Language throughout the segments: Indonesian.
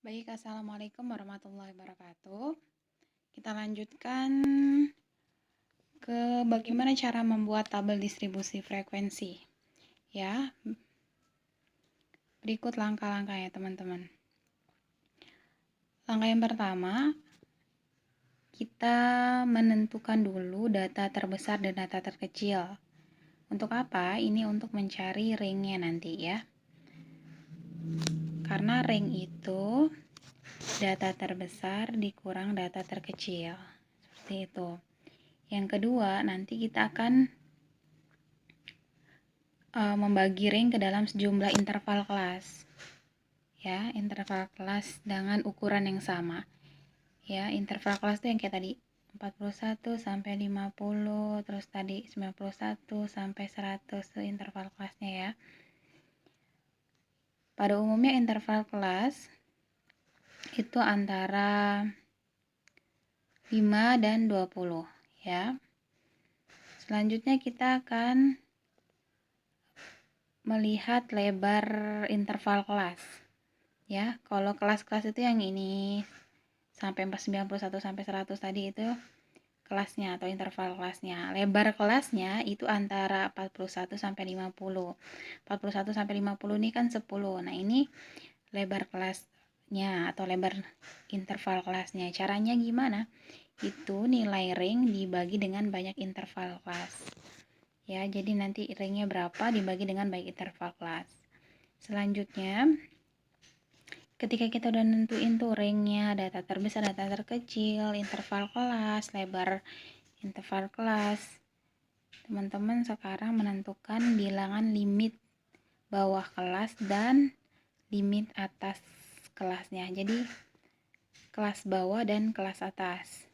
Baik, Assalamualaikum warahmatullahi wabarakatuh. Kita lanjutkan ke bagaimana cara membuat tabel distribusi frekuensi. Ya, berikut langkah-langkahnya teman-teman. Langkah yang pertama, kita menentukan dulu data terbesar dan data terkecil. Untuk apa? Ini untuk mencari ringnya nanti ya. Karena ring itu data terbesar dikurang data terkecil. Seperti itu. Yang kedua, nanti kita akan membagi ring ke dalam sejumlah interval kelas. Ya, interval kelas dengan ukuran yang sama. Ya, interval kelas itu yang kayak tadi 41 sampai 50, terus tadi 91 sampai 100 itu interval kelasnya ya. Pada umumnya interval kelas itu antara 5 dan 20 ya. Selanjutnya kita akan melihat lebar interval kelas. Ya, kalau kelas-kelas itu yang ini sampai 91 sampai 100 tadi itu kelasnya atau interval kelasnya. Lebar kelasnya itu antara 41 sampai 50. 41 sampai 50 ini kan 10. Nah, ini lebar kelasnya atau lebar interval kelasnya. Caranya gimana? Itu nilai ring dibagi dengan banyak interval kelas. Ya, jadi nanti ringnya berapa dibagi dengan banyak interval kelas. Selanjutnya, ketika kita udah nentuin tuh ringnya, data terbesar, data terkecil, interval kelas, lebar interval kelas, teman-teman sekarang menentukan bilangan limit bawah kelas dan limit atas kelasnya. Jadi kelas bawah dan kelas atas.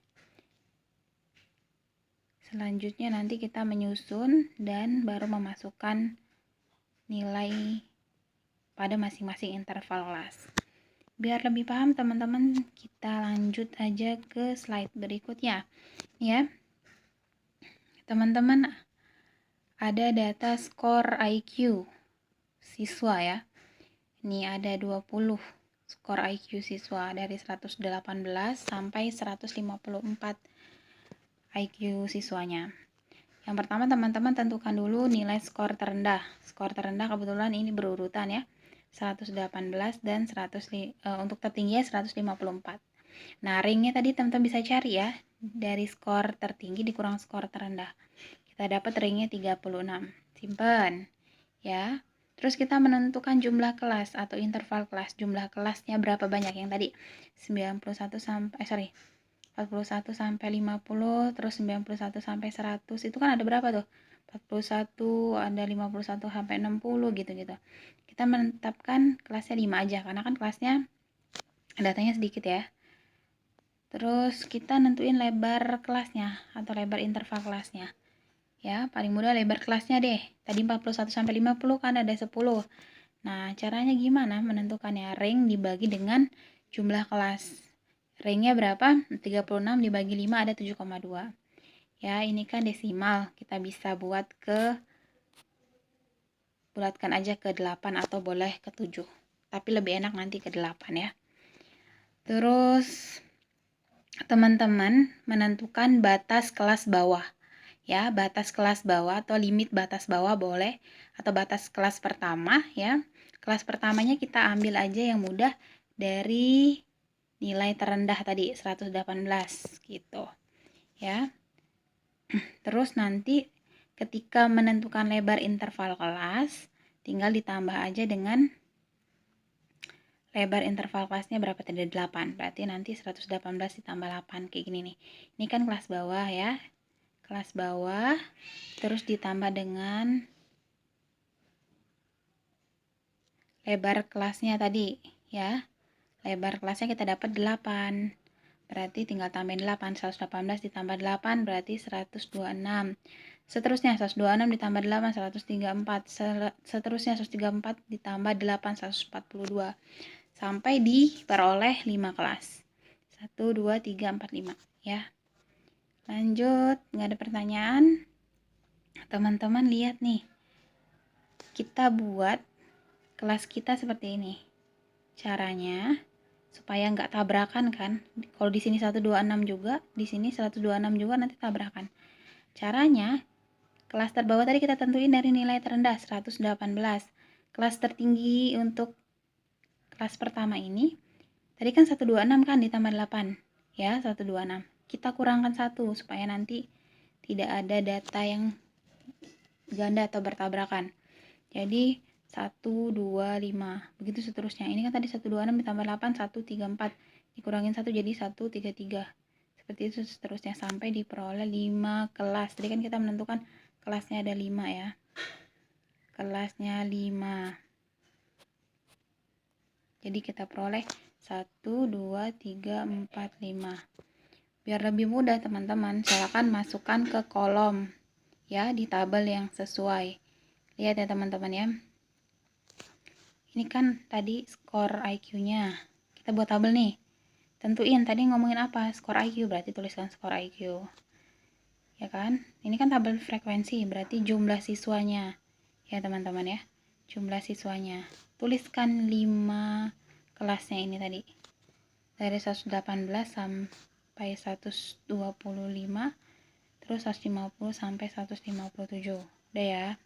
Selanjutnya nanti kita menyusun dan baru memasukkan nilai pada masing-masing interval kelas. Biar lebih paham teman-teman, kita lanjut aja ke slide berikutnya ya. Teman-teman, ada data skor IQ siswa ya. Ini ada 20 skor IQ siswa dari 118 sampai 154 IQ siswanya. Yang pertama teman-teman tentukan dulu nilai skor terendah. Skor terendah kebetulan ini berurutan ya. 118 dan untuk tertinggi 154. Nah, ringnya tadi teman-teman bisa cari ya. Dari skor tertinggi dikurang skor terendah. Kita dapat ringnya 36. Simpen ya. Terus kita menentukan jumlah kelas atau interval kelas. Jumlah kelasnya berapa banyak yang tadi? 41 sampai 41 sampai 50, terus 91 sampai 100. Itu kan ada berapa tuh? 41, ada 51 sampai 60 gitu-gitu. Kita menetapkan kelasnya 5 aja karena kan kelasnya datanya sedikit ya. Terus kita nentuin lebar kelasnya atau lebar interval kelasnya. Ya, paling mudah lebar kelasnya deh. Tadi 41 sampai 50 kan ada 10. Nah, caranya gimana menentukannya? Ring dibagi dengan jumlah kelas. Ringnya berapa? 36 dibagi 5 ada 7,2. Ya, ini kan desimal. Kita bisa bulatkan aja ke 8 atau boleh ke 7. Tapi lebih enak nanti ke 8 ya. Terus teman-teman menentukan batas kelas bawah. Ya, batas kelas bawah atau limit batas bawah boleh atau batas kelas pertama ya. Kelas pertamanya kita ambil aja yang mudah dari nilai terendah tadi 118 gitu. Ya. Terus nanti ketika menentukan lebar interval kelas tinggal ditambah aja dengan lebar interval kelasnya berapa tadi? 8. Berarti nanti 118 ditambah 8 kayak gini nih. Ini kan kelas bawah ya. Kelas bawah terus ditambah dengan lebar kelasnya tadi ya. Lebar kelasnya kita dapat 8. Berarti tinggal tambahin 8. 118 ditambah 8 berarti 126. Seterusnya 126 ditambah 8 134. Seterusnya 134 ditambah 8 142. Sampai diperoleh 5 kelas. 1 2 3 4 5 ya. Lanjut, nggak ada pertanyaan? Teman-teman lihat nih. Kita buat kelas kita seperti ini. Caranya supaya nggak tabrakan kan. Kalau di sini 126 juga, di sini 126 juga, nanti tabrakan. Caranya, kelas terbawah tadi kita tentuin dari nilai terendah 118. Kelas tertinggi untuk kelas pertama ini, tadi kan 126 kan ditambah 8. Ya, 126. Kita kurangkan 1 supaya nanti tidak ada data yang ganda atau bertabrakan. Jadi 1, 2, 5. Begitu seterusnya. Ini kan tadi 126 ditambah 8, 134. Dikurangin 1 jadi 133. Seperti itu seterusnya sampai diperoleh 5 kelas. Tadi kan kita menentukan kelasnya ada 5 ya. Kelasnya 5. Jadi kita peroleh 1, 2, 3, 4, 5. Biar lebih mudah teman-teman, silakan masukkan ke kolom ya di tabel yang sesuai. Lihat ya teman-teman ya. Ini kan tadi skor IQ-nya. Kita buat tabel nih. Tentuin tadi ngomongin apa? Skor IQ, berarti tuliskan skor IQ. Ya kan? Ini kan tabel frekuensi, berarti jumlah siswanya. Ya teman-teman ya. Jumlah siswanya. Tuliskan 5 kelasnya ini tadi. Dari 118 sampai 125, terus 150 sampai 157. Udah ya.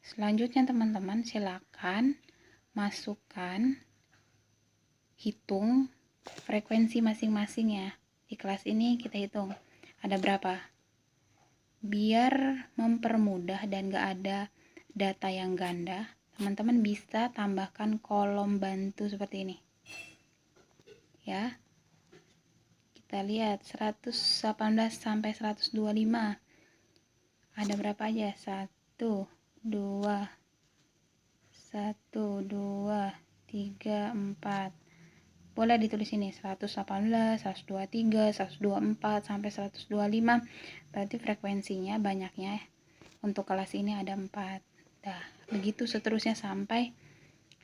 Selanjutnya teman-teman silakan masukkan, hitung frekuensi masing-masing ya. Di kelas ini kita hitung ada berapa. Biar mempermudah dan gak ada data yang ganda, teman-teman bisa tambahkan kolom bantu seperti ini. Ya. Kita lihat 118 sampai 125. Ada berapa aja? 1, 2, 3, 4. Boleh ditulis ini 118, 123, 124 sampai 125. Berarti frekuensinya banyaknya untuk kelas ini ada 4. Nah, begitu seterusnya sampai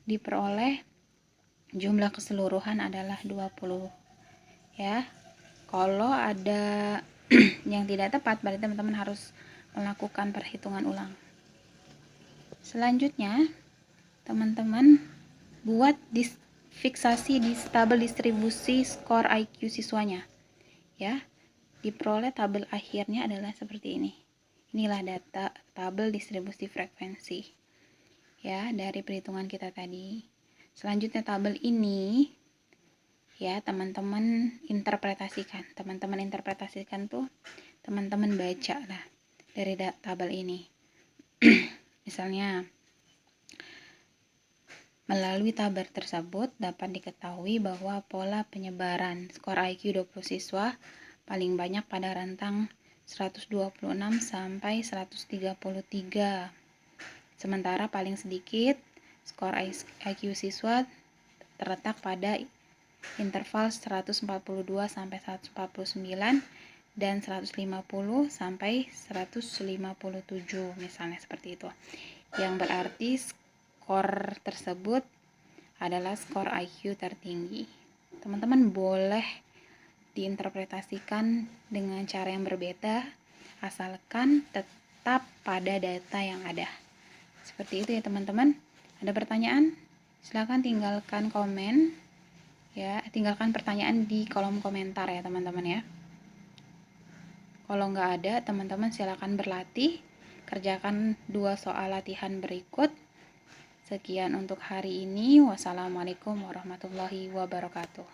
diperoleh jumlah keseluruhan adalah 20. Ya. Kalau ada yang tidak tepat, berarti teman-teman harus melakukan perhitungan ulang. Selanjutnya, teman-teman buat fiksasi di tabel distribusi skor IQ siswanya. Ya, diperoleh tabel akhirnya adalah seperti ini. Inilah data tabel distribusi frekuensi. Ya, dari perhitungan kita tadi. Selanjutnya tabel ini ya teman-teman interpretasikan. Teman-teman interpretasikan tuh teman-teman baca lah dari tabel ini. Misalnya, melalui tabel tersebut dapat diketahui bahwa pola penyebaran skor IQ 20 siswa paling banyak pada rentang 126 sampai 133. Sementara paling sedikit skor IQ siswa terletak pada interval 142 sampai 149 dan 150 sampai 157 misalnya seperti itu. Yang berarti skor tersebut adalah skor IQ tertinggi. Teman-teman boleh diinterpretasikan dengan cara yang berbeda asalkan tetap pada data yang ada. Seperti itu ya teman-teman. Ada pertanyaan? Silakan tinggalkan komen. Ya, tinggalkan pertanyaan di kolom komentar ya teman-teman ya. Kalau nggak ada, teman-teman silakan berlatih. Kerjakan 2 soal latihan berikut. Sekian untuk hari ini. Wassalamualaikum warahmatullahi wabarakatuh.